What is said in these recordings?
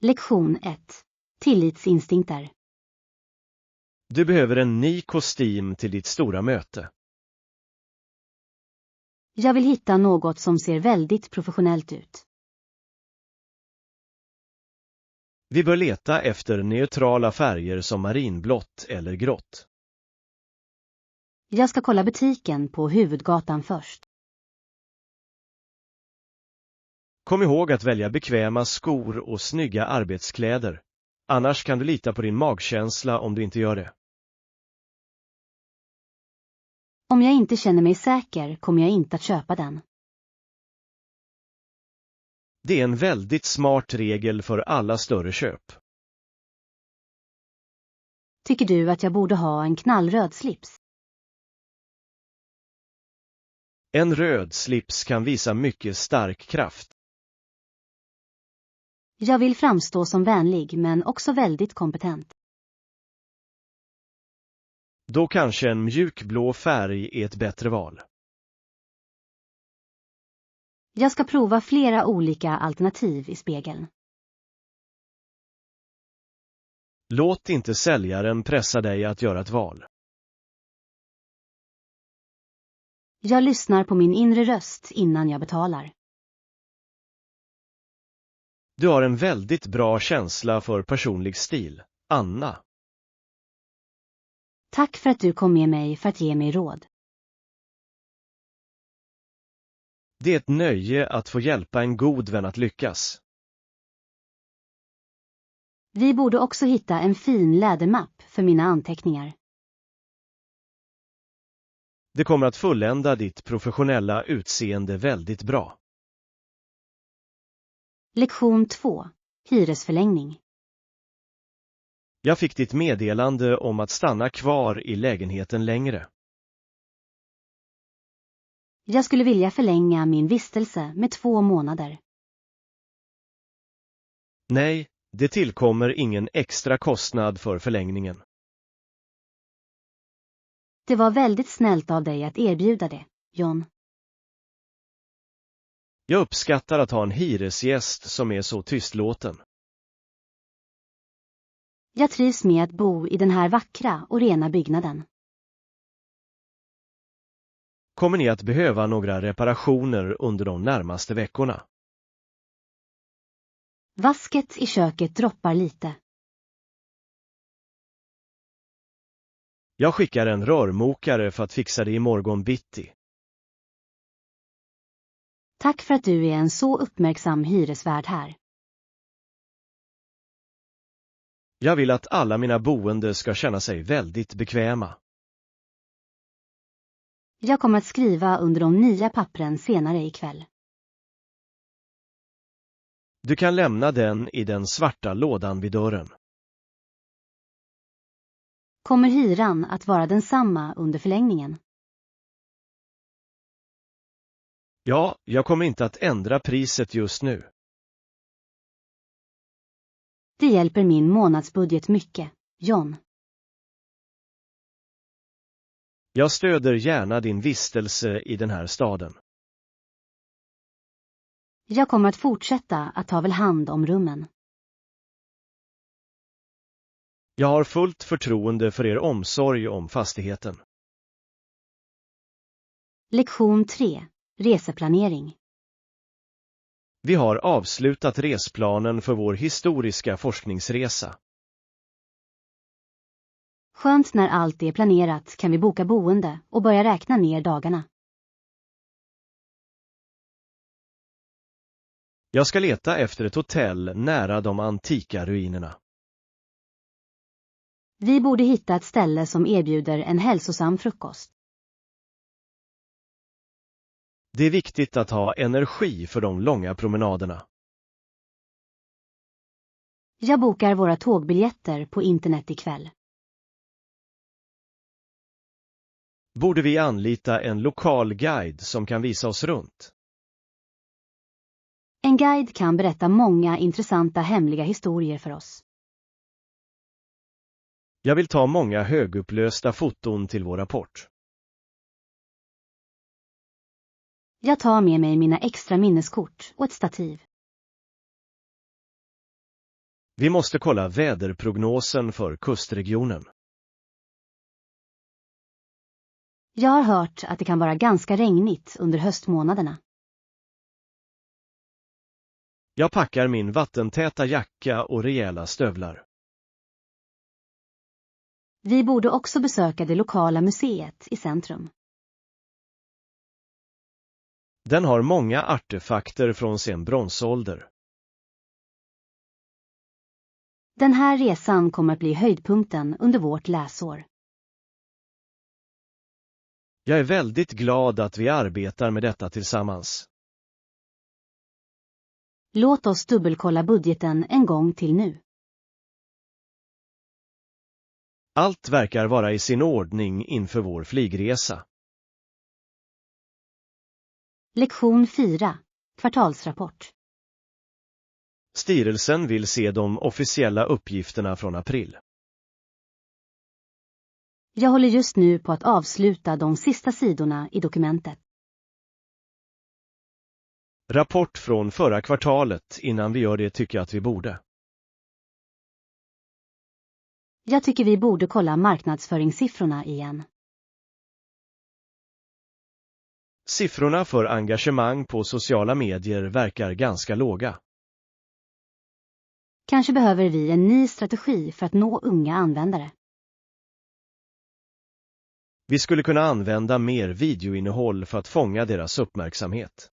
Lektion 1. Tillitsinstinkter. Du behöver en ny kostym till ditt stora möte. Jag vill hitta något som ser väldigt professionellt ut. Vi bör leta efter neutrala färger som marinblått eller grått. Jag ska kolla butiken på huvudgatan först. Kom ihåg att välja bekväma skor och snygga arbetskläder. Annars kan du lita på din magkänsla om du inte gör det. Om jag inte känner mig säker kommer jag inte att köpa den. Det är en väldigt smart regel för alla större köp. Tycker du att jag borde ha en knallröd slips? En röd slips kan visa mycket stark kraft. Jag vill framstå som vänlig men också väldigt kompetent. Då kanske en mjukblå färg är ett bättre val. Jag ska prova flera olika alternativ i spegeln. Låt inte säljaren pressa dig att göra ett val. Jag lyssnar på min inre röst innan jag betalar. Du har en väldigt bra känsla för personlig stil, Anna. Tack för att du kom med mig för att ge mig råd. Det är ett nöje att få hjälpa en god vän att lyckas. Vi borde också hitta en fin lädermapp för mina anteckningar. Det kommer att fullända ditt professionella utseende väldigt bra. Lektion 2. Hyresförlängning. Jag fick ditt meddelande om att stanna kvar i lägenheten längre. Jag skulle vilja förlänga min vistelse med 2 månader. Nej, det tillkommer ingen extra kostnad för förlängningen. Det var väldigt snällt av dig att erbjuda det, John. Jag uppskattar att ha en hyresgäst som är så tystlåten. Jag trivs med att bo i den här vackra och rena byggnaden. Kommer ni att behöva några reparationer under de närmaste veckorna? Vasket i köket droppar lite. Jag skickar en rörmokare för att fixa det imorgon bitti. Tack för att du är en så uppmärksam hyresvärd här. Jag vill att alla mina boende ska känna sig väldigt bekväma. Jag kommer att skriva under de nya pappren senare ikväll. Du kan lämna den i den svarta lådan vid dörren. Kommer hyran att vara densamma under förlängningen? Ja, jag kommer inte att ändra priset just nu. Det hjälper min månadsbudget mycket, John. Jag stöder gärna din vistelse i den här staden. Jag kommer att fortsätta att ta väl hand om rummen. Jag har fullt förtroende för er omsorg om fastigheten. Lektion 3. Reseplanering. Vi har avslutat resplanen för vår historiska forskningsresa. Skönt när allt är planerat kan vi boka boende och börja räkna ner dagarna. Jag ska leta efter ett hotell nära de antika ruinerna. Vi borde hitta ett ställe som erbjuder en hälsosam frukost. Det är viktigt att ha energi för de långa promenaderna. Jag bokar våra tågbiljetter på internet ikväll. Borde vi anlita en lokal guide som kan visa oss runt? En guide kan berätta många intressanta hemliga historier för oss. Jag vill ta många högupplösta foton till vår rapport. Jag tar med mig mina extra minneskort och ett stativ. Vi måste kolla väderprognosen för kustregionen. Jag har hört att det kan vara ganska regnigt under höstmånaderna. Jag packar min vattentäta jacka och rejäla stövlar. Vi borde också besöka det lokala museet i centrum. Den har många artefakter från sen bronsålder. Den här resan kommer att bli höjdpunkten under vårt läsår. Jag är väldigt glad att vi arbetar med detta tillsammans. Låt oss dubbelkolla budgeten en gång till nu. Allt verkar vara i sin ordning inför vår flygresa. Lektion 4. Kvartalsrapport. Styrelsen vill se de officiella uppgifterna från april. Jag håller just nu på att avsluta de sista sidorna i dokumentet. Rapport från förra kvartalet. Innan vi gör det tycker jag att vi borde. Jag tycker vi borde kolla marknadsföringssiffrorna igen. Siffrorna för engagemang på sociala medier verkar ganska låga. Kanske behöver vi en ny strategi för att nå unga användare. Vi skulle kunna använda mer videoinnehåll för att fånga deras uppmärksamhet.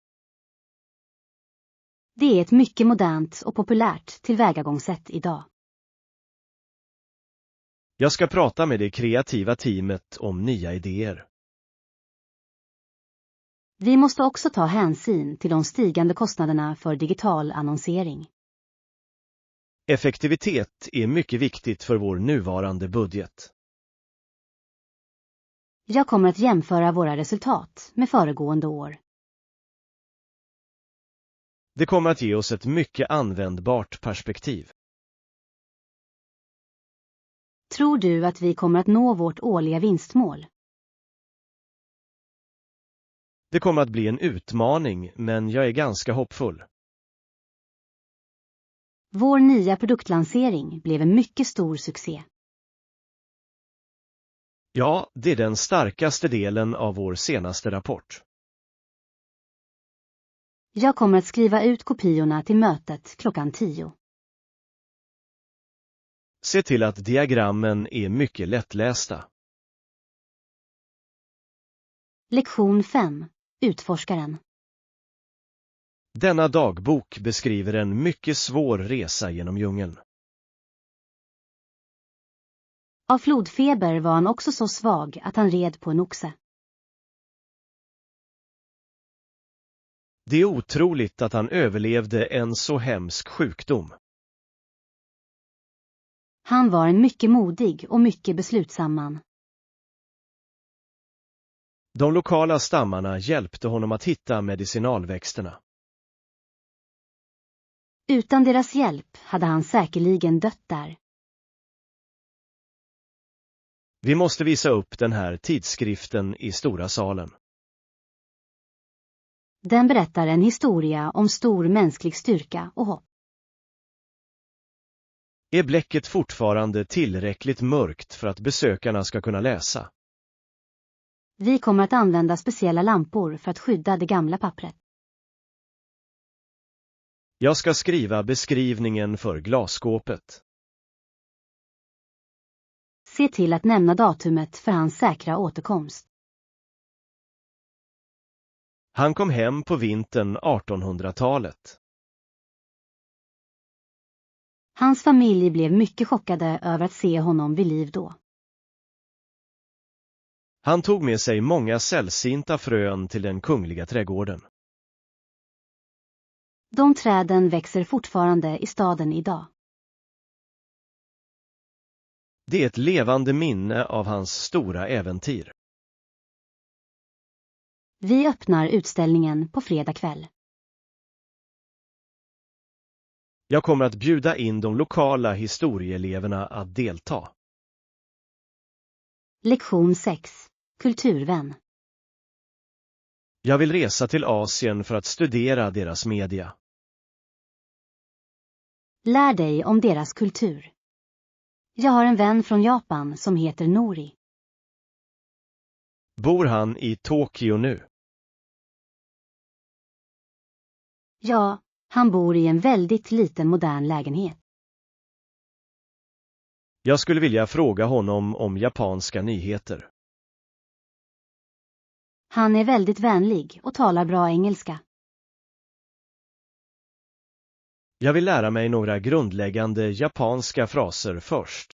Det är ett mycket modernt och populärt tillvägagångssätt idag. Jag ska prata med det kreativa teamet om nya idéer. Vi måste också ta hänsyn till de stigande kostnaderna för digital annonsering. Effektivitet är mycket viktigt för vår nuvarande budget. Jag kommer att jämföra våra resultat med föregående år. Det kommer att ge oss ett mycket användbart perspektiv. Tror du att vi kommer att nå vårt årliga vinstmål? Det kommer att bli en utmaning, men jag är ganska hoppfull. Vår nya produktlansering blev en mycket stor succé. Ja, det är den starkaste delen av vår senaste rapport. Jag kommer att skriva ut kopiorna till mötet klockan 10. Se till att diagrammen är mycket lättlästa. Lektion 5. Utforskaren. Denna dagbok beskriver en mycket svår resa genom djungeln. Av flodfeber var han också så svag att han red på en oxe. Det är otroligt att han överlevde en så hemsk sjukdom. Han var en mycket modig och mycket beslutsam man. De lokala stammarna hjälpte honom att hitta medicinalväxterna. Utan deras hjälp hade han säkerligen dött där. Vi måste visa upp den här tidskriften i stora salen. Den berättar en historia om stor mänsklig styrka och hopp. Är bläcket fortfarande tillräckligt mörkt för att besökarna ska kunna läsa? Vi kommer att använda speciella lampor för att skydda det gamla pappret. Jag ska skriva beskrivningen för glasskåpet. Se till att nämna datumet för hans säkra återkomst. Han kom hem på vintern 1800-talet. Hans familj blev mycket chockade över att se honom vid liv då. Han tog med sig många sällsynta frön till den kungliga trädgården. De träden växer fortfarande i staden idag. Det är ett levande minne av hans stora äventyr. Vi öppnar utställningen på fredag kväll. Jag kommer att bjuda in de lokala historieeleverna att delta. Lektion 6. Kulturvän. Jag vill resa till Asien för att studera deras media. Lär dig om deras kultur. Jag har en vän från Japan som heter Nori. Bor han i Tokyo nu? Ja, han bor i en väldigt liten modern lägenhet. Jag skulle vilja fråga honom om japanska nyheter. Han är väldigt vänlig och talar bra engelska. Jag vill lära mig några grundläggande japanska fraser först.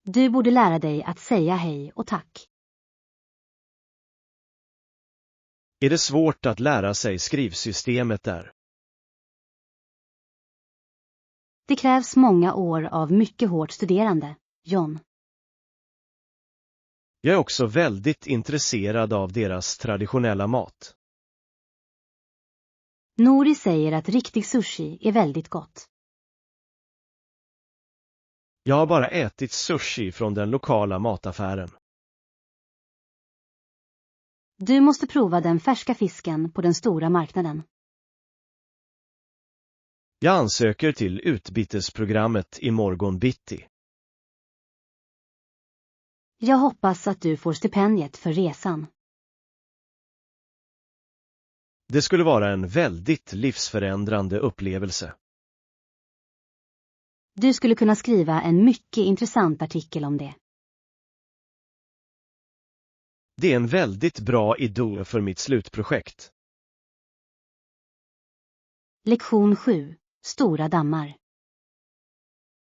Du borde lära dig att säga hej och tack. Är det svårt att lära sig skrivsystemet där? Det krävs många år av mycket hårt studerande, John. Jag är också väldigt intresserad av deras traditionella mat. Nori säger att riktig sushi är väldigt gott. Jag har bara ätit sushi från den lokala mataffären. Du måste prova den färska fisken på den stora marknaden. Jag ansöker till utbytesprogrammet i morgon bitti. Jag hoppas att du får stipendiet för resan. Det skulle vara en väldigt livsförändrande upplevelse. Du skulle kunna skriva en mycket intressant artikel om det. Det är en väldigt bra idé för mitt slutprojekt. Lektion 7. Stora dammar.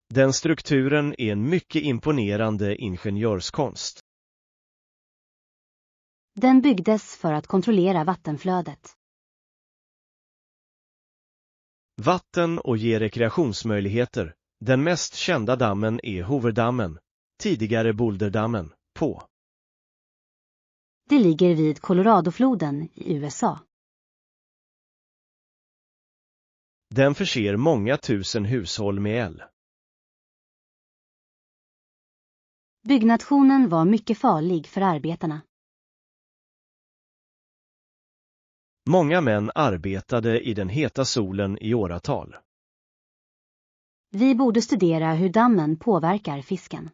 Den strukturen är en mycket imponerande ingenjörskonst. Den byggdes för att kontrollera vattenflödet. Vatten och ge rekreationsmöjligheter. Den mest kända dammen är Hooverdammen, tidigare Boulderdammen, på. Det ligger vid Coloradofloden i USA. Den förser många tusen hushåll med el. Byggnationen var mycket farlig för arbetarna. Många män arbetade i den heta solen i åratal. Vi borde studera hur dammen påverkar fisken.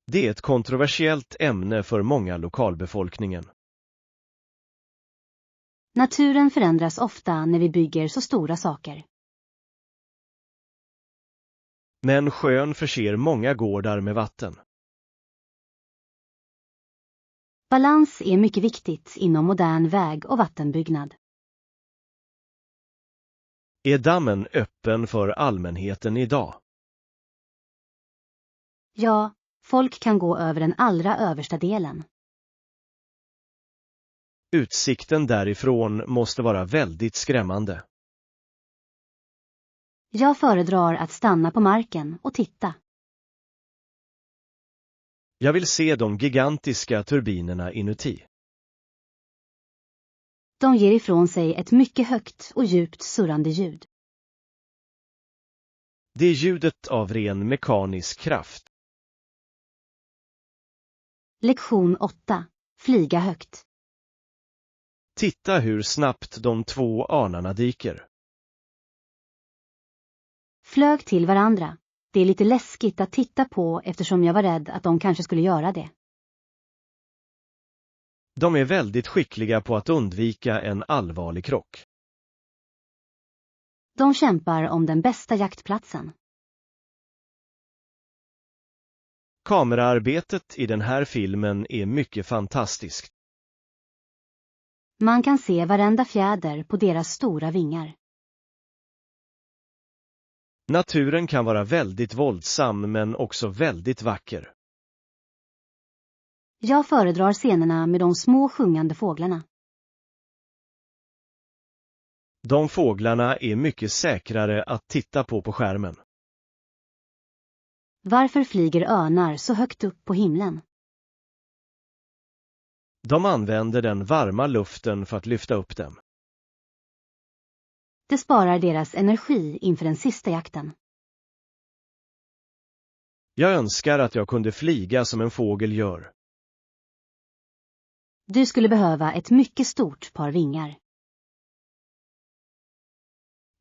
Det är ett kontroversiellt ämne för många lokalbefolkningen. Naturen förändras ofta när vi bygger så stora saker. Men sjön förser många gårdar med vatten. Balans är mycket viktigt inom modern väg- och vattenbyggnad. Är dammen öppen för allmänheten idag? Ja, folk kan gå över den allra översta delen. Utsikten därifrån måste vara väldigt skrämmande. Jag föredrar att stanna på marken och titta. Jag vill se de gigantiska turbinerna inuti. De ger ifrån sig ett mycket högt och djupt surrande ljud. Det är ljudet av ren mekanisk kraft. Lektion 8. Flyga högt. Titta hur snabbt de två anarna dyker. Flög till varandra. Det är lite läskigt att titta på eftersom jag var rädd att de kanske skulle göra det. De är väldigt skickliga på att undvika en allvarlig krock. De kämpar om den bästa jaktplatsen. Kameraarbetet i den här filmen är mycket fantastiskt. Man kan se varenda fjäder på deras stora vingar. Naturen kan vara väldigt våldsam men också väldigt vacker. Jag föredrar scenerna med de små sjungande fåglarna. De fåglarna är mycket säkrare att titta på skärmen. Varför flyger örnar så högt upp på himlen? De använder den varma luften för att lyfta upp dem. Det sparar deras energi inför den sista jakten. Jag önskar att jag kunde flyga som en fågel gör. Du skulle behöva ett mycket stort par vingar.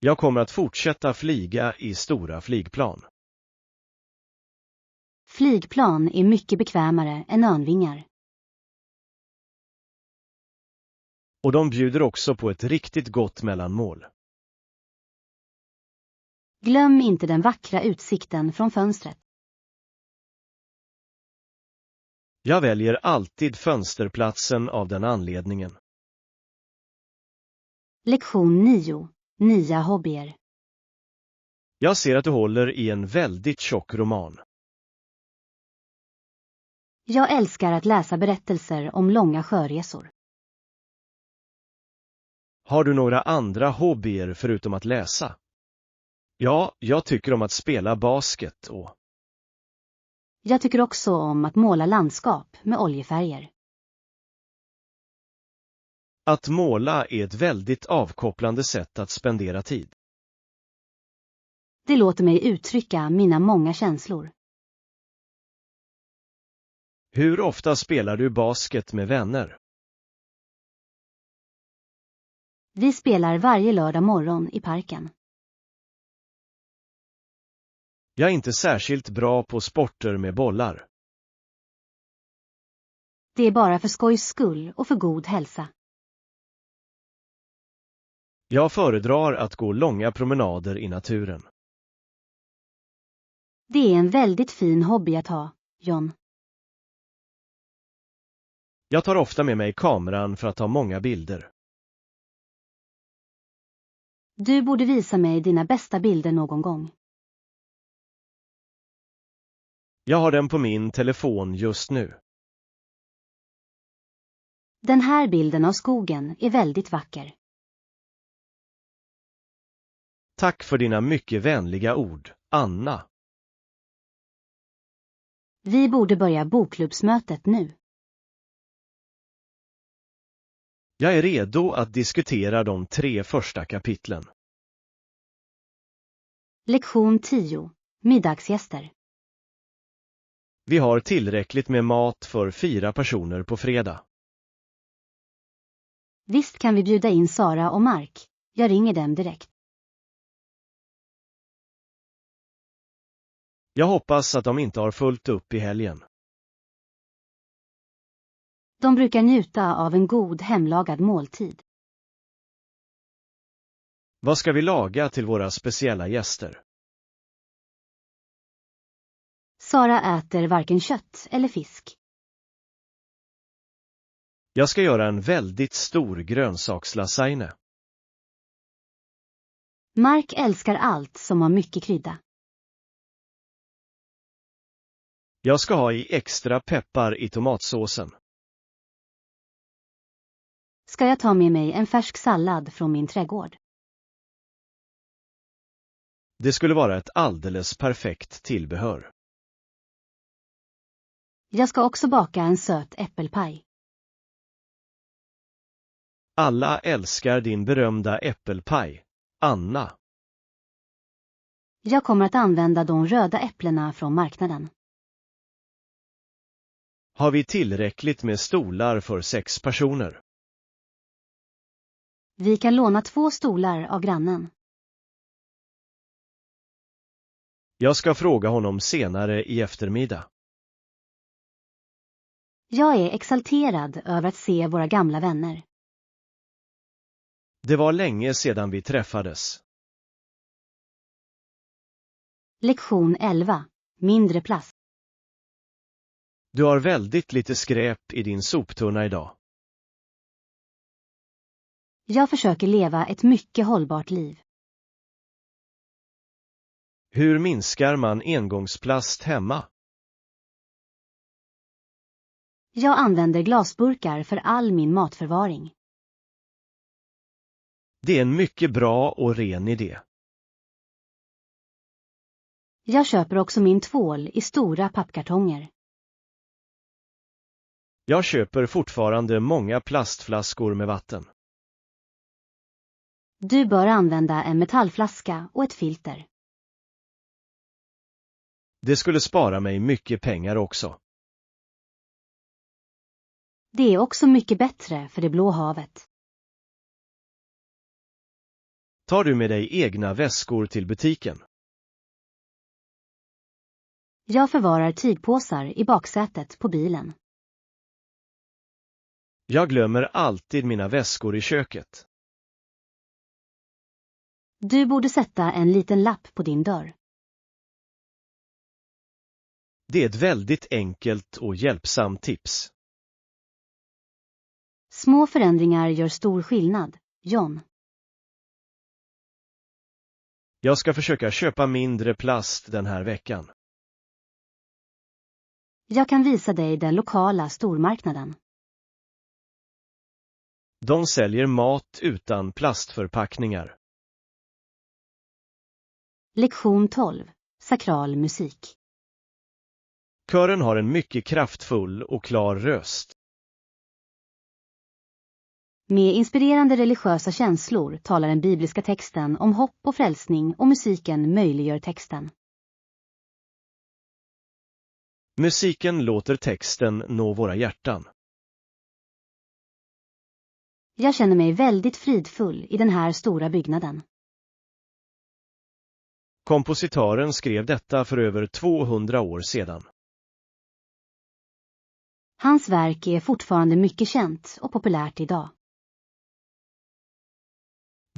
Jag kommer att fortsätta flyga i stora flygplan. Flygplan är mycket bekvämare än örnvingar. Och de bjuder också på ett riktigt gott mellanmål. Glöm inte den vackra utsikten från fönstret. Jag väljer alltid fönsterplatsen av den anledningen. Lektion 9. Nya hobbyer. Jag ser att du håller i en väldigt tjock roman. Jag älskar att läsa berättelser om långa sjöresor. Har du några andra hobbyer förutom att läsa? Ja, jag tycker om att spela basket och... Jag tycker också om att måla landskap med oljefärger. Att måla är ett väldigt avkopplande sätt att spendera tid. Det låter mig uttrycka mina många känslor. Hur ofta spelar du basket med vänner? Vi spelar varje lördag morgon i parken. Jag är inte särskilt bra på sporter med bollar. Det är bara för skojs skull och för god hälsa. Jag föredrar att gå långa promenader i naturen. Det är en väldigt fin hobby att ha, John. Jag tar ofta med mig kameran för att ta många bilder. Du borde visa mig dina bästa bilder någon gång. Jag har den på min telefon just nu. Den här bilden av skogen är väldigt vacker. Tack för dina mycket vänliga ord, Anna. Vi borde börja bokklubbsmötet nu. Jag är redo att diskutera de 3 första kapitlen. Lektion 10. Middagsgäster. Vi har tillräckligt med mat för 4 personer på fredag. Visst kan vi bjuda in Sara och Mark. Jag ringer dem direkt. Jag hoppas att de inte har fullt upp i helgen. De brukar njuta av en god hemlagad måltid. Vad ska vi laga till våra speciella gäster? Sara äter varken kött eller fisk. Jag ska göra en väldigt stor grönsakslasagne. Mark älskar allt som har mycket krydda. Jag ska ha i extra peppar i tomatsåsen. Ska jag ta med mig en färsk sallad från min trädgård? Det skulle vara ett alldeles perfekt tillbehör. Jag ska också baka en söt äppelpaj. Alla älskar din berömda äppelpaj, Anna. Jag kommer att använda de röda äpplena från marknaden. Har vi tillräckligt med stolar för 6 personer? Vi kan låna 2 stolar av grannen. Jag ska fråga honom senare i eftermiddag. Jag är exalterad över att se våra gamla vänner. Det var länge sedan vi träffades. Lektion 11. Mindre plast. Du har väldigt lite skräp i din soptunna idag. Jag försöker leva ett mycket hållbart liv. Hur minskar man engångsplast hemma? Jag använder glasburkar för all min matförvaring. Det är en mycket bra och ren idé. Jag köper också min tvål i stora pappkartonger. Jag köper fortfarande många plastflaskor med vatten. Du bör använda en metallflaska och ett filter. Det skulle spara mig mycket pengar också. Det är också mycket bättre för det blå havet. Tar du med dig egna väskor till butiken? Jag förvarar tygpåsar i baksätet på bilen. Jag glömmer alltid mina väskor i köket. Du borde sätta en liten lapp på din dörr. Det är ett väldigt enkelt och hjälpsamt tips. Små förändringar gör stor skillnad, John. Jag ska försöka köpa mindre plast den här veckan. Jag kan visa dig den lokala stormarknaden. De säljer mat utan plastförpackningar. Lektion 12. Sakral musik. Kören har en mycket kraftfull och klar röst. Med inspirerande religiösa känslor talar den bibliska texten om hopp och frälsning och musiken möjliggör texten. Musiken låter texten nå våra hjärtan. Jag känner mig väldigt fridfull i den här stora byggnaden. Kompositören skrev detta för över 200 år sedan. Hans verk är fortfarande mycket känt och populärt idag.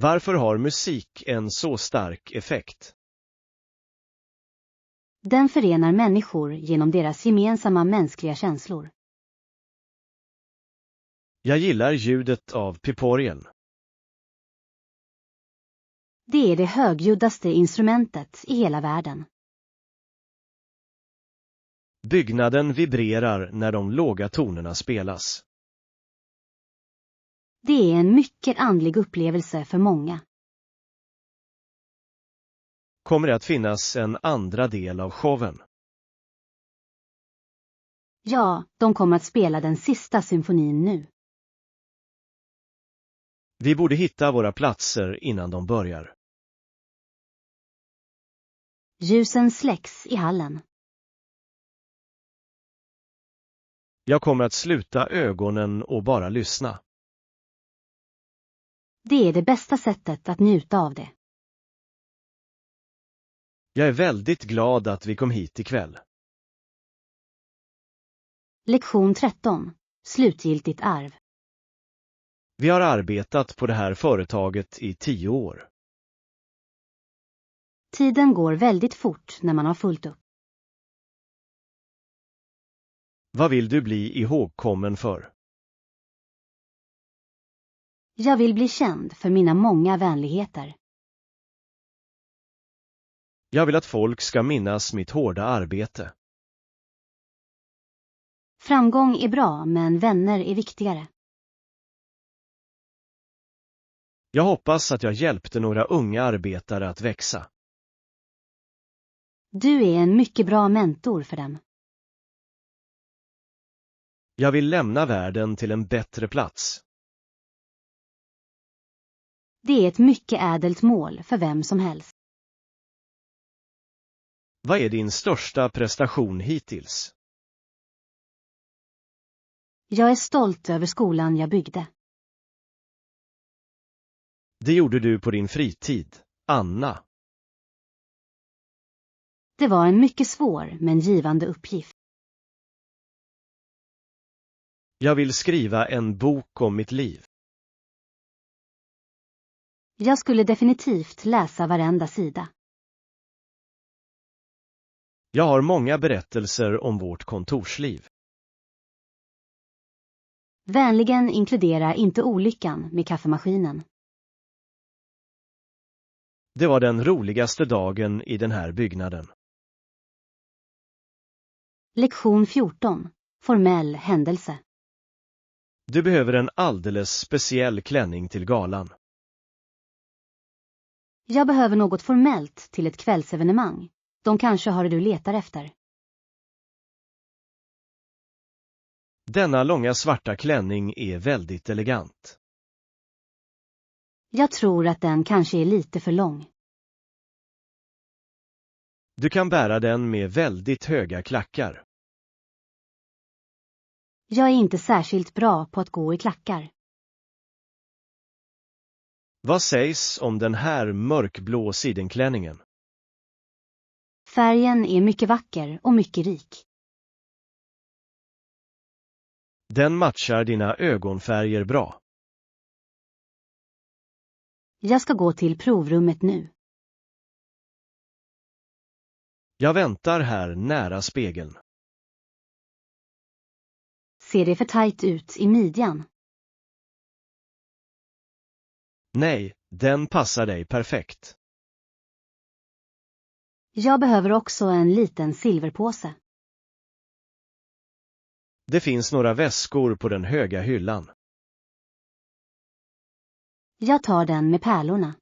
Varför har musik en så stark effekt? Den förenar människor genom deras gemensamma mänskliga känslor. Jag gillar ljudet av piporien. Det är det högljuddaste instrumentet i hela världen. Byggnaden vibrerar när de låga tonerna spelas. Det är en mycket andlig upplevelse för många. Kommer det att finnas en andra del av showen? Ja, de kommer att spela den sista symfonin nu. Vi borde hitta våra platser innan de börjar. Ljusen släcks i hallen. Jag kommer att sluta ögonen och bara lyssna. Det är det bästa sättet att njuta av det. Jag är väldigt glad att vi kom hit ikväll. Lektion 13. Slutgiltigt arv. Vi har arbetat på det här företaget i 10 år. Tiden går väldigt fort när man har fullt upp. Vad vill du bli ihågkommen för? Jag vill bli känd för mina många vänligheter. Jag vill att folk ska minnas mitt hårda arbete. Framgång är bra, men vänner är viktigare. Jag hoppas att jag hjälpte några unga arbetare att växa. Du är en mycket bra mentor för dem. Jag vill lämna världen till en bättre plats. Det är ett mycket ädelt mål för vem som helst. Vad är din största prestation hittills? Jag är stolt över skolan jag byggde. Det gjorde du på din fritid, Anna. Det var en mycket svår men givande uppgift. Jag vill skriva en bok om mitt liv. Jag skulle definitivt läsa varenda sida. Jag har många berättelser om vårt kontorsliv. Vänligen inkludera inte olyckan med kaffemaskinen. Det var den roligaste dagen i den här byggnaden. Lektion 14. Formell händelse. Du behöver en alldeles speciell klänning till galan. Jag behöver något formellt till ett kvällsevenemang. De kanske har det du letar efter. Denna långa svarta klänning är väldigt elegant. Jag tror att den kanske är lite för lång. Du kan bära den med väldigt höga klackar. Jag är inte särskilt bra på att gå i klackar. Vad sägs om den här mörkblå sidenklänningen? Färgen är mycket vacker och mycket rik. Den matchar dina ögonfärger bra. Jag ska gå till provrummet nu. Jag väntar här nära spegeln. Ser det för tajt ut i midjan? Nej, den passar dig perfekt. Jag behöver också en liten silverpåse. Det finns några väskor på den höga hyllan. Jag tar den med pärlorna.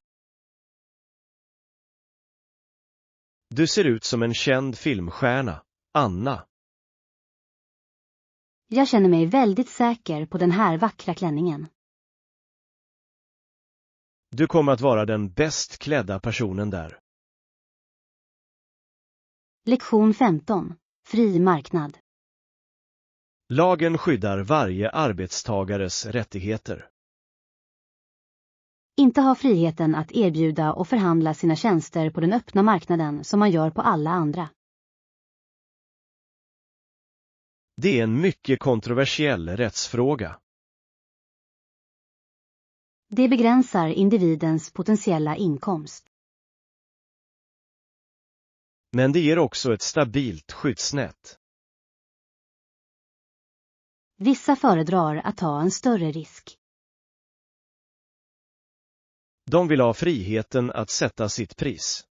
Du ser ut som en känd filmstjärna, Anna. Jag känner mig väldigt säker på den här vackra klänningen. Du kommer att vara den bäst klädda personen där. Lektion 15. Fri marknad. Lagen skyddar varje arbetstagares rättigheter. Inte ha friheten att erbjuda och förhandla sina tjänster på den öppna marknaden som man gör på alla andra. Det är en mycket kontroversiell rättsfråga. Det begränsar individens potentiella inkomst. Men det ger också ett stabilt skyddsnät. Vissa föredrar att ta en större risk. De vill ha friheten att sätta sitt pris.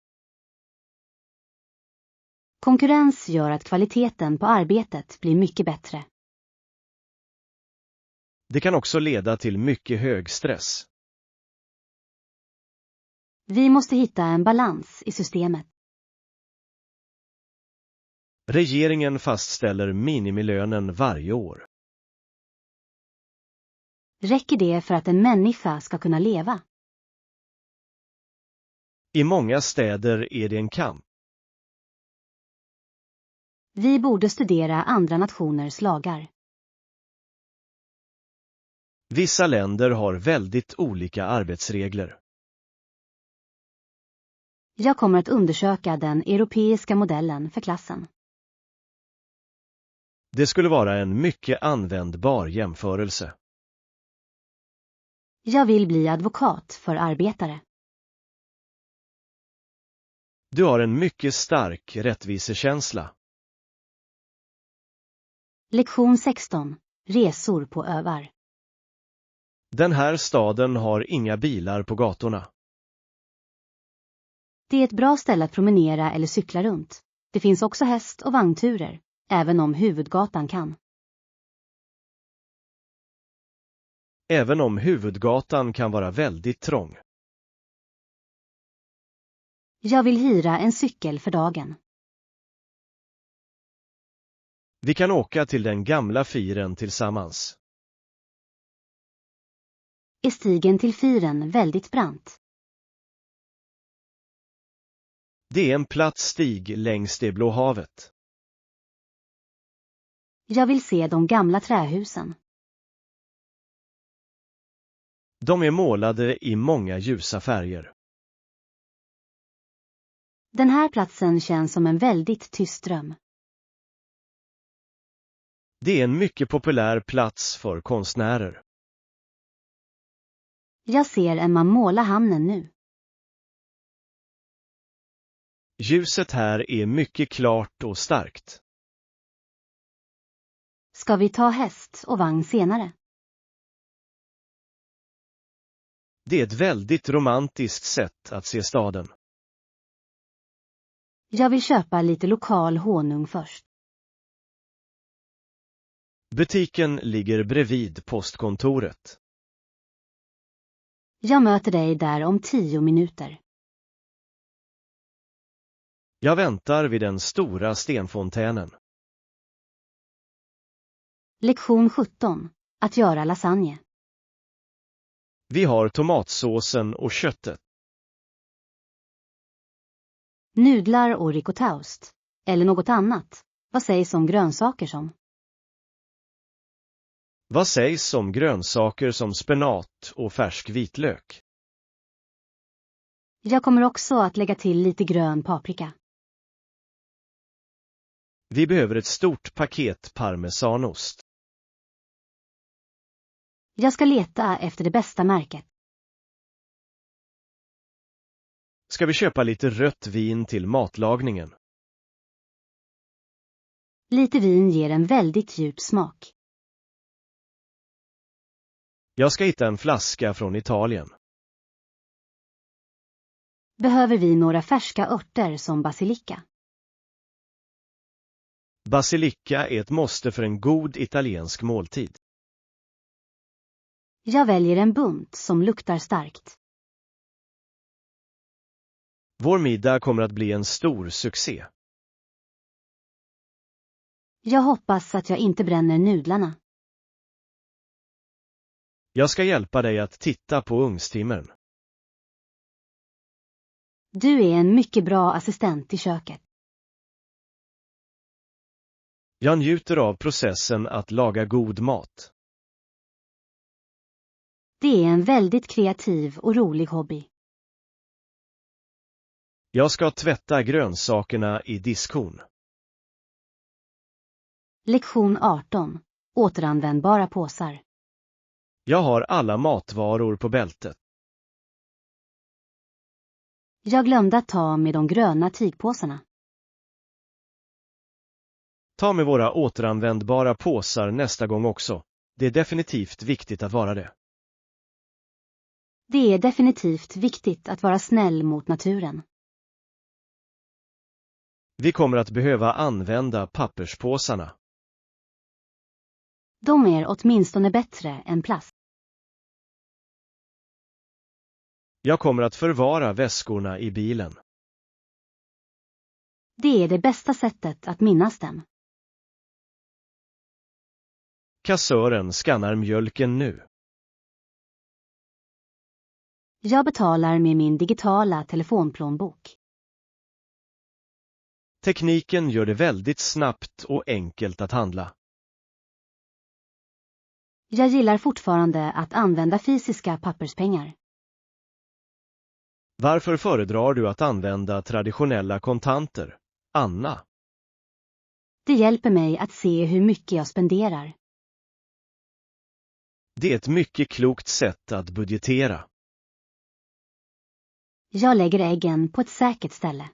Konkurrens gör att kvaliteten på arbetet blir mycket bättre. Det kan också leda till mycket hög stress. Vi måste hitta en balans i systemet. Regeringen fastställer minimilönen varje år. Räcker det för att en människa ska kunna leva? I många städer är det en kamp. Vi borde studera andra nationers lagar. Vissa länder har väldigt olika arbetsregler. Jag kommer att undersöka den europeiska modellen för klassen. Det skulle vara en mycket användbar jämförelse. Jag vill bli advokat för arbetare. Du har en mycket stark rättvisekänsla. Lektion 16. Resor på öar. Den här staden har inga bilar på gatorna. Det är ett bra ställe att promenera eller cykla runt. Det finns också häst- och vagnturer, även om huvudgatan kan. Även om huvudgatan kan vara väldigt trång. Jag vill hyra en cykel för dagen. Vi kan åka till den gamla fyren tillsammans. Är stigen till fyren väldigt brant? Det är en platt stig längs det blå havet. Jag vill se de gamla trähusen. De är målade i många ljusa färger. Den här platsen känns som en väldigt tyst dröm. Det är en mycket populär plats för konstnärer. Jag ser en man måla hamnen nu. Ljuset här är mycket klart och starkt. Ska vi ta häst och vagn senare? Det är ett väldigt romantiskt sätt att se staden. Jag vill köpa lite lokal honung först. Butiken ligger bredvid postkontoret. Jag möter dig där om 10 minuter. Jag väntar vid den stora stenfontänen. Lektion 17. Att göra lasagne. Vi har tomatsåsen och köttet. Nudlar och ricottaost. Eller något annat. Vad sägs om grönsaker som? Vad sägs om grönsaker som spenat och färsk vitlök? Jag kommer också att lägga till lite grön paprika. Vi behöver ett stort paket parmesanost. Jag ska leta efter det bästa märket. Ska vi köpa lite rött vin till matlagningen? Lite vin ger en väldigt djup smak. Jag ska hitta en flaska från Italien. Behöver vi några färska örter som basilika? Basilika är ett måste för en god italiensk måltid. Jag väljer en bunt som luktar starkt. Vår middag kommer att bli en stor succé. Jag hoppas att jag inte bränner nudlarna. Jag ska hjälpa dig att titta på ugnstimmern. Du är en mycket bra assistent i köket. Jag njuter av processen att laga god mat. Det är en väldigt kreativ och rolig hobby. Jag ska tvätta grönsakerna i diskhon. Lektion 18. Återanvändbara påsar. Jag har alla matvaror på bältet. Jag glömde att ta med de gröna tygpåsarna. Ta med våra återanvändbara påsar nästa gång också. Det är definitivt viktigt att vara det. Det är definitivt viktigt att vara snäll mot naturen. Vi kommer att behöva använda papperspåsarna. De är åtminstone bättre än plast. Jag kommer att förvara väskorna i bilen. Det är det bästa sättet att minnas dem. Kassören skannar mjölken nu. Jag betalar med min digitala telefonplånbok. Tekniken gör det väldigt snabbt och enkelt att handla. Jag gillar fortfarande att använda fysiska papperspengar. Varför föredrar du att använda traditionella kontanter, Anna? Det hjälper mig att se hur mycket jag spenderar. Det är ett mycket klokt sätt att budgetera. Jag lägger äggen på ett säkert ställe.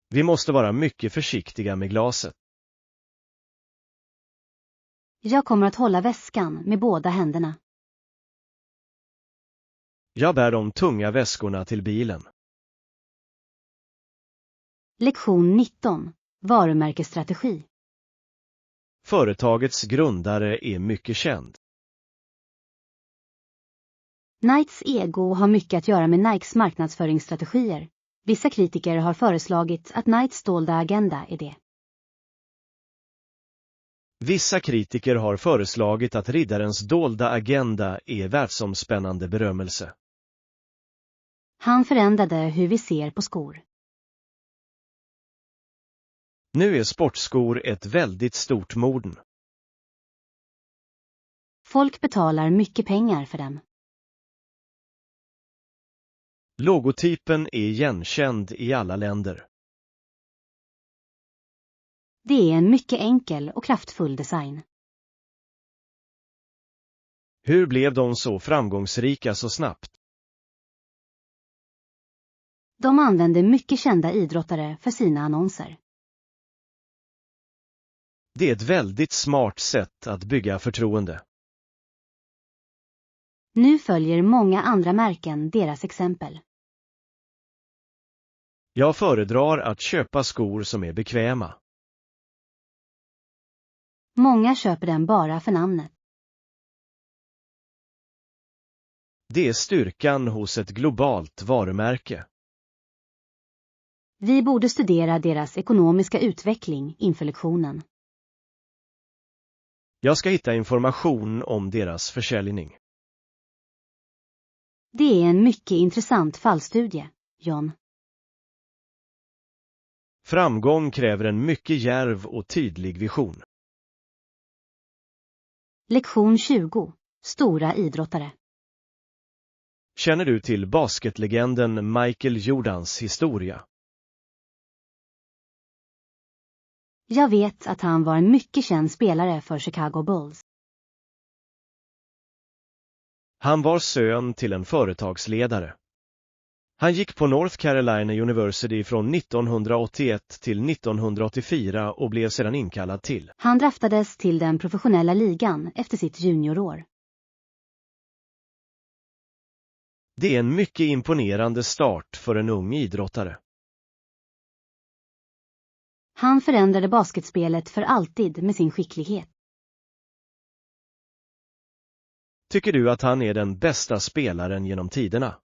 Vi måste vara mycket försiktiga med glaset. Jag kommer att hålla väskan med båda händerna. Jag bär de tunga väskorna till bilen. Lektion 19. Varumärkesstrategi. Företagets grundare är mycket känd. Nikes ego har mycket att göra med Nikes marknadsföringsstrategier. Vissa kritiker har föreslagit att Nikes dolda agenda är det. Vissa kritiker har föreslagit att riddarens dolda agenda är världsomspännande berömmelse. Han förändrade hur vi ser på skor. Nu är sportskor ett väldigt stort morden. Folk betalar mycket pengar för dem. Logotypen är igenkänd i alla länder. Det är en mycket enkel och kraftfull design. Hur blev de så framgångsrika så snabbt? De använder mycket kända idrottare för sina annonser. Det är ett väldigt smart sätt att bygga förtroende. Nu följer många andra märken deras exempel. Jag föredrar att köpa skor som är bekväma. Många köper den bara för namnet. Det är styrkan hos ett globalt varumärke. Vi borde studera deras ekonomiska utveckling inför lektionen. Jag ska hitta information om deras försäljning. Det är en mycket intressant fallstudie, John. Framgång kräver en mycket djärv och tydlig vision. Lektion 20. Stora idrottare. Känner du till basketlegenden Michael Jordans historia? Jag vet att han var en mycket känd spelare för Chicago Bulls. Han var son till en företagsledare. Han gick på North Carolina University från 1981 till 1984 och blev sedan inkallad till. Han draftades till den professionella ligan efter sitt juniorår. Det är en mycket imponerande start för en ung idrottare. Han förändrade basketspelet för alltid med sin skicklighet. Tycker du att han är den bästa spelaren genom tiderna?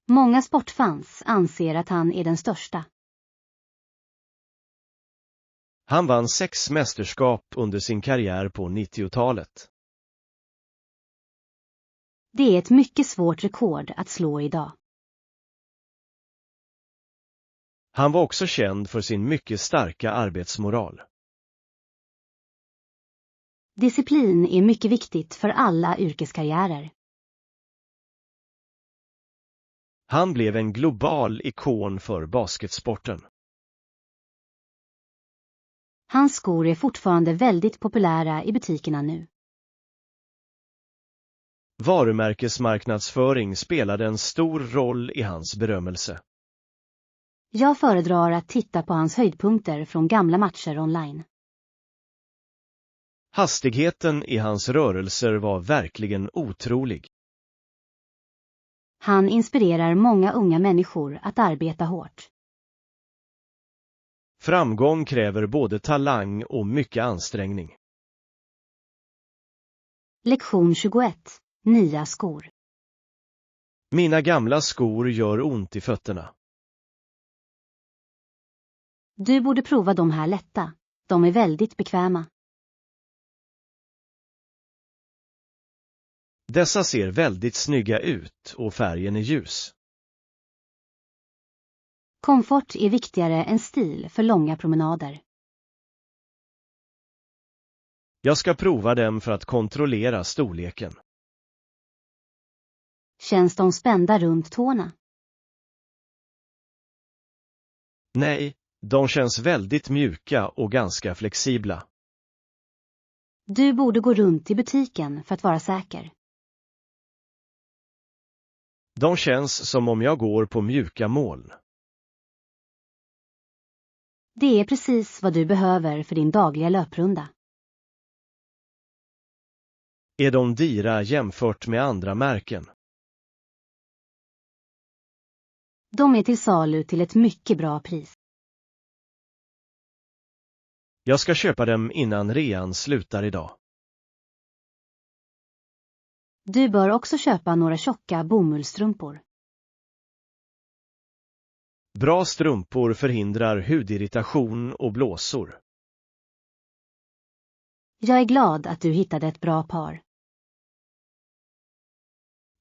Många sportfans anser att han är den största. Han vann 6 mästerskap under sin karriär på 90-talet. Det är ett mycket svårt rekord att slå idag. Han var också känd för sin mycket starka arbetsmoral. Disciplin är mycket viktigt för alla yrkeskarriärer. Han blev en global ikon för basketsporten. Hans skor är fortfarande väldigt populära i butikerna nu. Varumärkesmarknadsföring spelade en stor roll i hans berömmelse. Jag föredrar att titta på hans höjdpunkter från gamla matcher online. Hastigheten i hans rörelser var verkligen otrolig. Han inspirerar många unga människor att arbeta hårt. Framgång kräver både talang och mycket ansträngning. Lektion 21. Nya skor. Mina gamla skor gör ont i fötterna. Du borde prova de här lätta. De är väldigt bekväma. Dessa ser väldigt snygga ut och färgen är ljus. Komfort är viktigare än stil för långa promenader. Jag ska prova dem för att kontrollera storleken. Känns de spända runt tårna? Nej, de känns väldigt mjuka och ganska flexibla. Du borde gå runt i butiken för att vara säker. De känns som om jag går på mjuka moln. Det är precis vad du behöver för din dagliga löprunda. Är de dyra jämfört med andra märken? De är till salu till ett mycket bra pris. Jag ska köpa dem innan rean slutar idag. Du bör också köpa några tjocka bomullsstrumpor. Bra strumpor förhindrar hudirritation och blåsor. Jag är glad att du hittade ett bra par.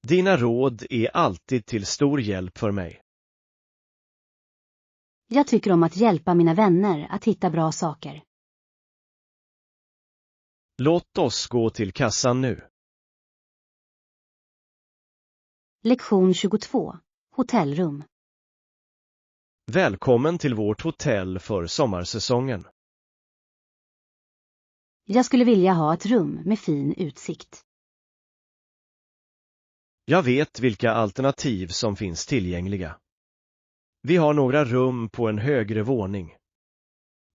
Dina råd är alltid till stor hjälp för mig. Jag tycker om att hjälpa mina vänner att hitta bra saker. Låt oss gå till kassan nu. Lektion 22. Hotellrum. Välkommen till vårt hotell för sommarsäsongen. Jag skulle vilja ha ett rum med fin utsikt. Jag vet vilka alternativ som finns tillgängliga. Vi har några rum på en högre våning.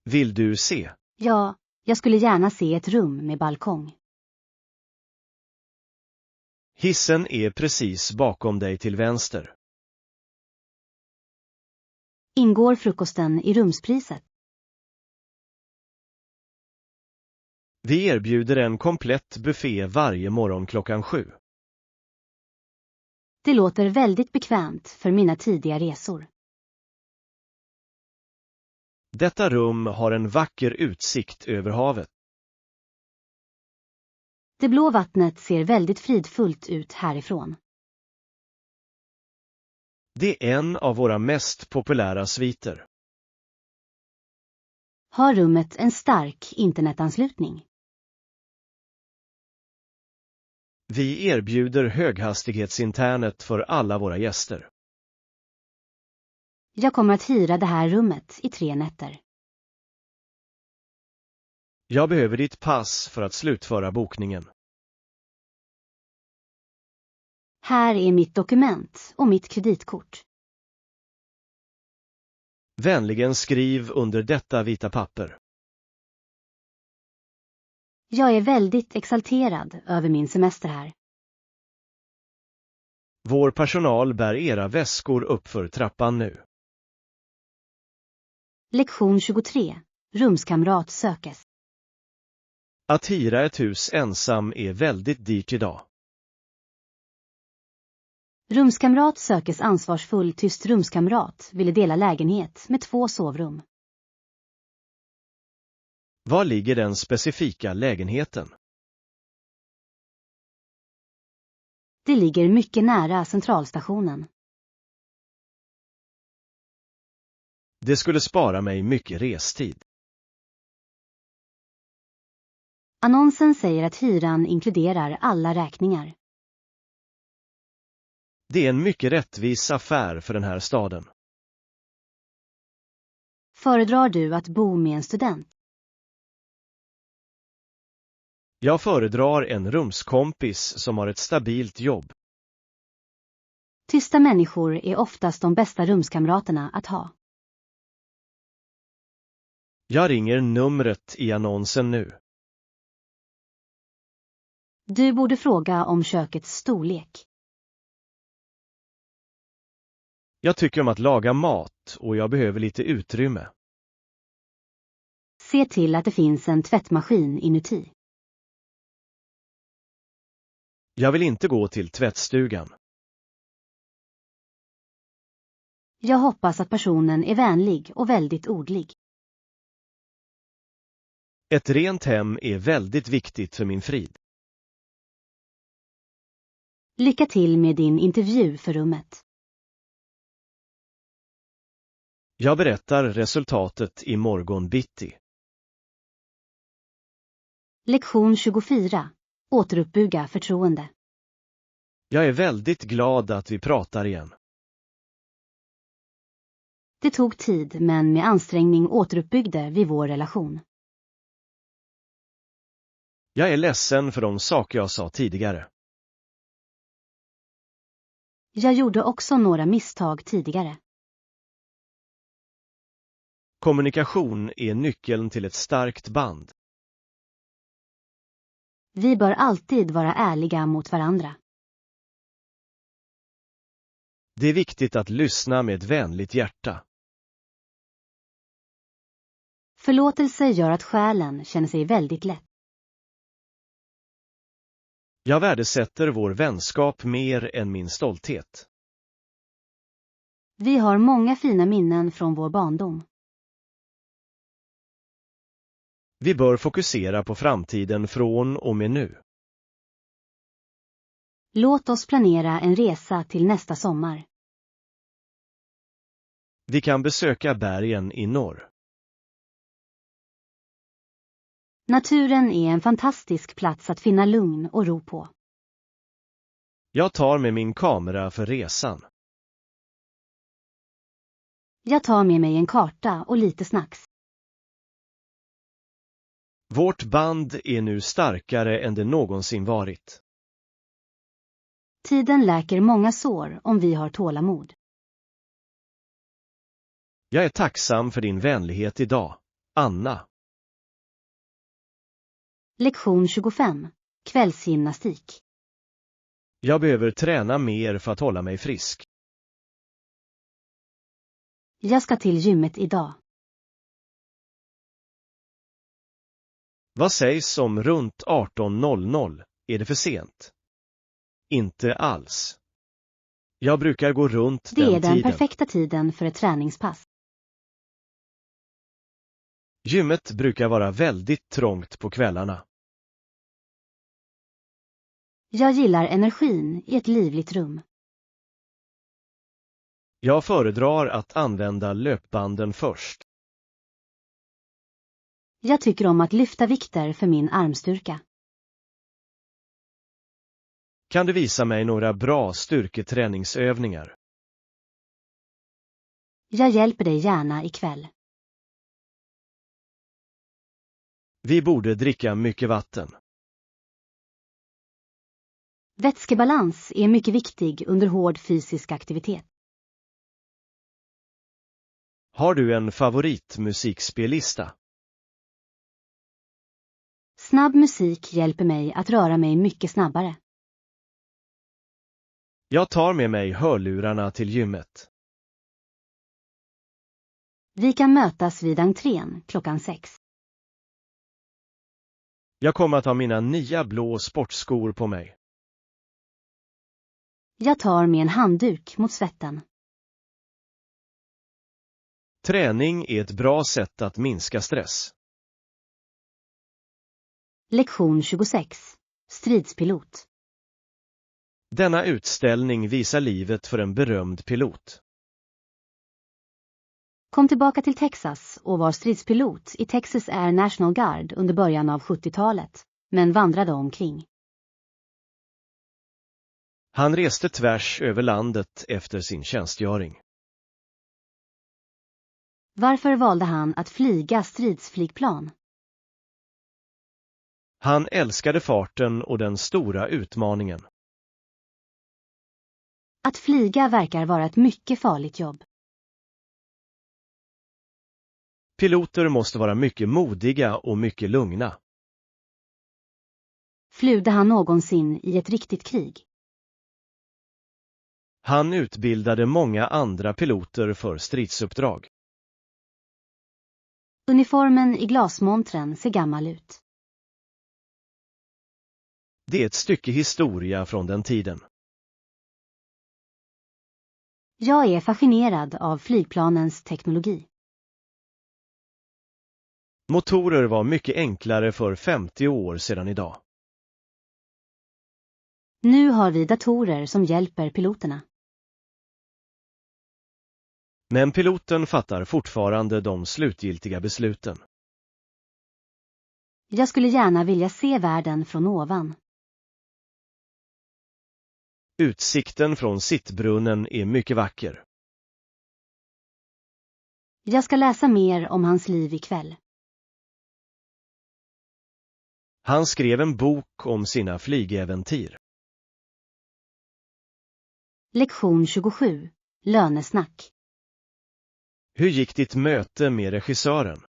Vill du se? Ja, jag skulle gärna se ett rum med balkong. Hissen är precis bakom dig till vänster. Ingår frukosten i rumspriset? Vi erbjuder en komplett buffé varje morgon klockan 7. Det låter väldigt bekvämt för mina tidiga resor. Detta rum har en vacker utsikt över havet. Det blå vattnet ser väldigt fridfullt ut härifrån. Det är en av våra mest populära sviter. Har rummet en stark internetanslutning? Vi erbjuder höghastighetsinternet för alla våra gäster. Jag kommer att hyra det här rummet i 3 nätter. Jag behöver ditt pass för att slutföra bokningen. Här är mitt dokument och mitt kreditkort. Vänligen skriv under detta vita papper. Jag är väldigt exalterad över min semester här. Vår personal bär era väskor upp för trappan nu. Lektion 23. Rumskamrat sökes. Att hyra ett hus ensam är väldigt dyrt idag. Rumskamrat sökes ansvarsfull tyst rumskamrat ville dela lägenhet med 2 sovrum. Var ligger den specifika lägenheten? Det ligger mycket nära centralstationen. Det skulle spara mig mycket restid. Annonsen säger att hyran inkluderar alla räkningar. Det är en mycket rättvis affär för den här staden. Föredrar du att bo med en student? Jag föredrar en rumskompis som har ett stabilt jobb. Tysta människor är oftast de bästa rumskamraterna att ha. Jag ringer numret i annonsen nu. Du borde fråga om kökets storlek. Jag tycker om att laga mat och jag behöver lite utrymme. Se till att det finns en tvättmaskin inuti. Jag vill inte gå till tvättstugan. Jag hoppas att personen är vänlig och väldigt ordlig. Ett rent hem är väldigt viktigt för min frid. Lycka till med din intervju för rummet. Jag berättar resultatet i morgon bitti. Lektion 24. Återuppbygga förtroende. Jag är väldigt glad att vi pratar igen. Det tog tid, men med ansträngning återuppbyggde vi vår relation. Jag är ledsen för de saker jag sa tidigare. Jag gjorde också några misstag tidigare. Kommunikation är nyckeln till ett starkt band. Vi bör alltid vara ärliga mot varandra. Det är viktigt att lyssna med ett vänligt hjärta. Förlåtelse gör att själen känner sig väldigt lätt. Jag värdesätter vår vänskap mer än min stolthet. Vi har många fina minnen från vår barndom. Vi bör fokusera på framtiden från och med nu. Låt oss planera en resa till nästa sommar. Vi kan besöka bergen i norr. Naturen är en fantastisk plats att finna lugn och ro på. Jag tar med min kamera för resan. Jag tar med mig en karta och lite snacks. Vårt band är nu starkare än det någonsin varit. Tiden läker många sår om vi har tålamod. Jag är tacksam för din vänlighet idag, Anna. Lektion 25. Kvällsgymnastik. Jag behöver träna mer för att hålla mig frisk. Jag ska till gymmet idag. Vad sägs om runt 18:00? Är det för sent? Inte alls. Jag brukar gå runt Det är den den tiden. perfekta tiden för ett träningspass. Gymmet brukar vara väldigt trångt på kvällarna. Jag gillar energin i ett livligt rum. Jag föredrar att använda löpbanden först. Jag tycker om att lyfta vikter för min armstyrka. Kan du visa mig några bra styrketräningsövningar? Jag hjälper dig gärna ikväll. Vi borde dricka mycket vatten. Vätskebalans är mycket viktig under hård fysisk aktivitet. Har du en favoritmusikspellista? Snabb musik hjälper mig att röra mig mycket snabbare. Jag tar med mig hörlurarna till gymmet. Vi kan mötas vid entrén klockan 6. Jag kommer att ha mina nya blå sportskor på mig. Jag tar med en handduk mot svetten. Träning är ett bra sätt att minska stress. Lektion 26. Stridspilot. Denna utställning visar livet för en berömd pilot. Kom tillbaka till Texas och var stridspilot i Texas Air National Guard under början av 70-talet, men vandrade omkring. Han reste tvärs över landet efter sin tjänstgöring. Varför valde han att flyga stridsflygplan? Han älskade farten och den stora utmaningen. Att flyga verkar vara ett mycket farligt jobb. Piloter måste vara mycket modiga och mycket lugna. Flydde han någonsin i ett riktigt krig? Han utbildade många andra piloter för stridsuppdrag. Uniformen i glasmontren ser gammal ut. Det är ett stycke historia från den tiden. Jag är fascinerad av flygplanens teknologi. Motorer var mycket enklare för 50 år sedan idag. Nu har vi datorer som hjälper piloterna. Men piloten fattar fortfarande de slutgiltiga besluten. Jag skulle gärna vilja se världen från ovan. Utsikten från sittbrunnen är mycket vacker. Jag ska läsa mer om hans liv ikväll. Han skrev en bok om sina flygäventyr. Lektion 27. Lönesnack. Hur gick ditt möte med regissören?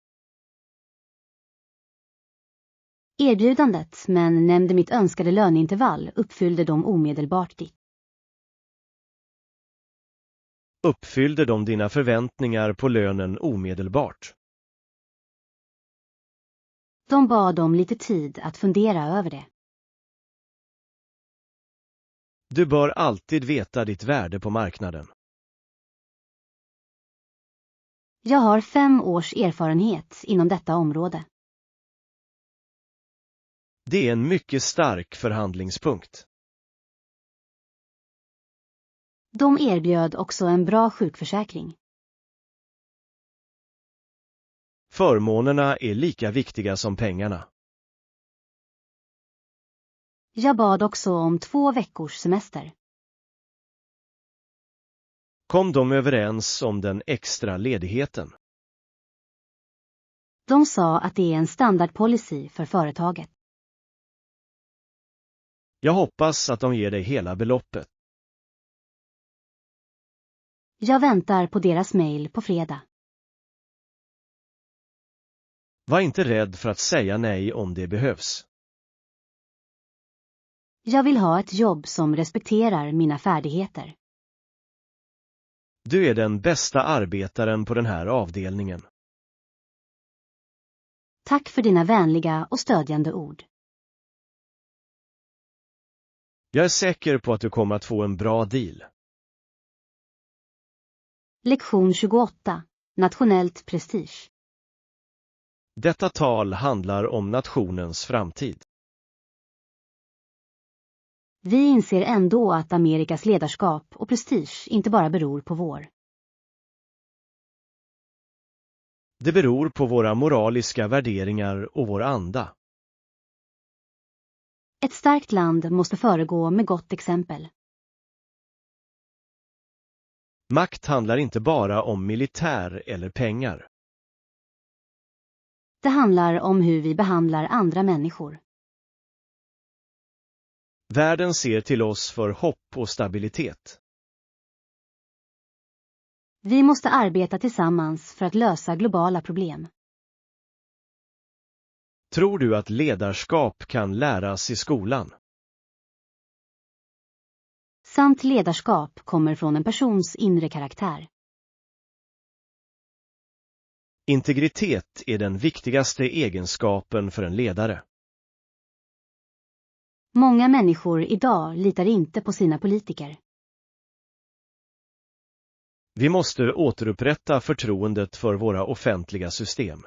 Erbjudandet, men nämnde mitt önskade löneintervall, uppfyllde de omedelbart ditt. Uppfyllde de dina förväntningar på lönen omedelbart? De bad om lite tid att fundera över det. Du bör alltid veta ditt värde på marknaden. Jag har 5 års erfarenhet inom detta område. Det är en mycket stark förhandlingspunkt. De erbjöd också en bra sjukförsäkring. Förmånerna är lika viktiga som pengarna. Jag bad också om 2 veckors semester. Kom de överens om den extra ledigheten? De sa att det är en standardpolicy för företaget. Jag hoppas att de ger dig hela beloppet. Jag väntar på deras mejl på fredag. Var inte rädd för att säga nej om det behövs. Jag vill ha ett jobb som respekterar mina färdigheter. Du är den bästa arbetaren på den här avdelningen. Tack för dina vänliga och stödjande ord. Jag är säker på att du kommer att få en bra deal. Lektion 28. Nationellt prestige. Detta tal handlar om nationens framtid. Vi inser ändå att Amerikas ledarskap och prestige inte bara beror på vår. Det beror på våra moraliska värderingar och vår anda. Ett starkt land måste föregå med gott exempel. Makt handlar inte bara om militär eller pengar. Det handlar om hur vi behandlar andra människor. Världen ser till oss för hopp och stabilitet. Vi måste arbeta tillsammans för att lösa globala problem. Tror du att ledarskap kan läras i skolan? Sant ledarskap kommer från en persons inre karaktär. Integritet är den viktigaste egenskapen för en ledare. Många människor idag litar inte på sina politiker. Vi måste återupprätta förtroendet för våra offentliga system.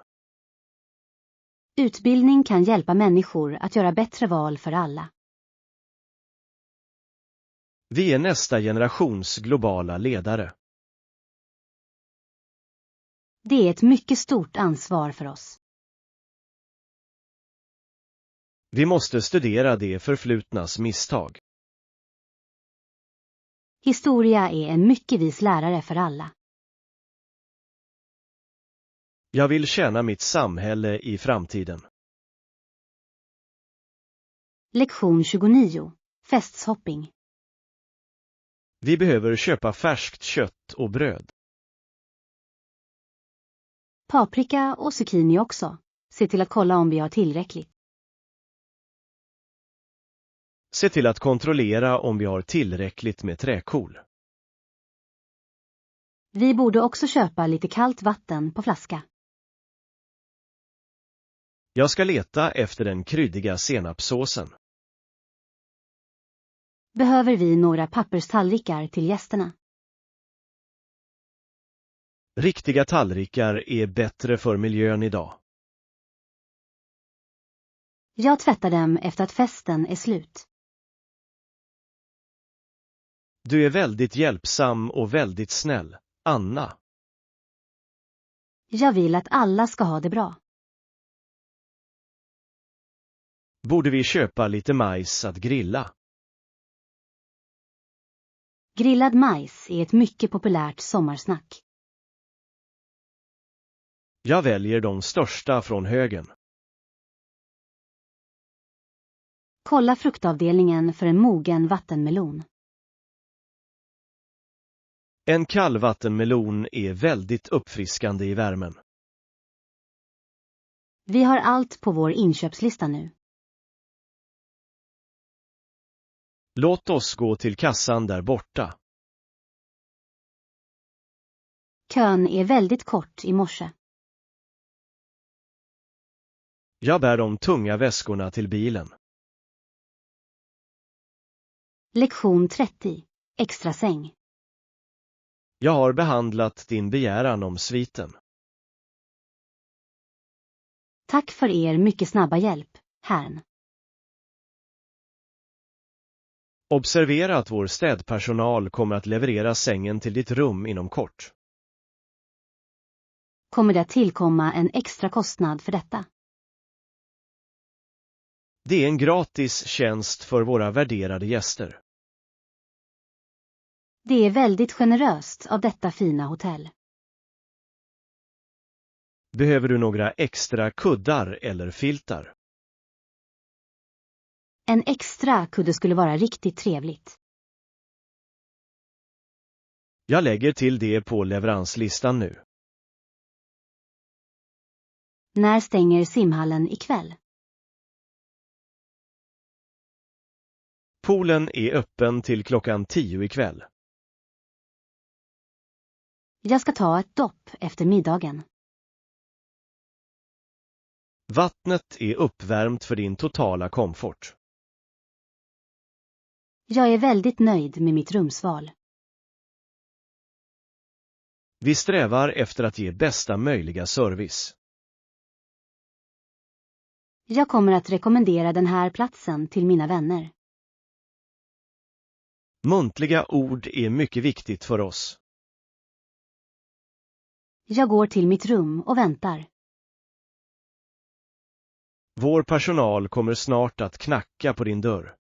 Utbildning kan hjälpa människor att göra bättre val för alla. Vi är nästa generations globala ledare. Det är ett mycket stort ansvar för oss. Vi måste studera det förflutnas misstag. Historia är en mycket vis lärare för alla. Jag vill tjäna mitt samhälle i framtiden. Lektion 29. Festshopping. Vi behöver köpa färskt kött och bröd. Paprika och zucchini också. Se till att kolla om vi har tillräckligt. Se till att kontrollera om vi har tillräckligt med träkol. Vi borde också köpa lite kallt vatten på flaska. Jag ska leta efter den kryddiga senapssåsen. Behöver vi några papperstallrikar till gästerna? Riktiga tallrikar är bättre för miljön idag. Jag tvättar dem efter att festen är slut. Du är väldigt hjälpsam och väldigt snäll, Anna. Jag vill att alla ska ha det bra. Borde vi köpa lite majs att grilla? Grillad majs är ett mycket populärt sommarsnack. Jag väljer de största från högen. Kolla fruktavdelningen för en mogen vattenmelon. En kall vattenmelon är väldigt uppfriskande i värmen. Vi har allt på vår inköpslista nu. Låt oss gå till kassan där borta. Kön är väldigt kort i morse. Jag bär de tunga väskorna till bilen. Lektion 30. Extra säng. Jag har behandlat din begäran om sviten. Tack för er mycket snabba hjälp, herrn. Observera att vår städpersonal kommer att leverera sängen till ditt rum inom kort. Kommer det att tillkomma en extra kostnad för detta? Det är en gratis tjänst för våra värderade gäster. Det är väldigt generöst av detta fina hotell. Behöver du några extra kuddar eller filtar? En extra kudde skulle vara riktigt trevligt. Jag lägger till det på leveranslistan nu. När stänger simhallen ikväll? Poolen är öppen till klockan 10 ikväll. Jag ska ta ett dopp efter middagen. Vattnet är uppvärmt för din totala komfort. Jag är väldigt nöjd med mitt rumsval. Vi strävar efter att ge bästa möjliga service. Jag kommer att rekommendera den här platsen till mina vänner. Muntliga ord är mycket viktigt för oss. Jag går till mitt rum och väntar. Vår personal kommer snart att knacka på din dörr.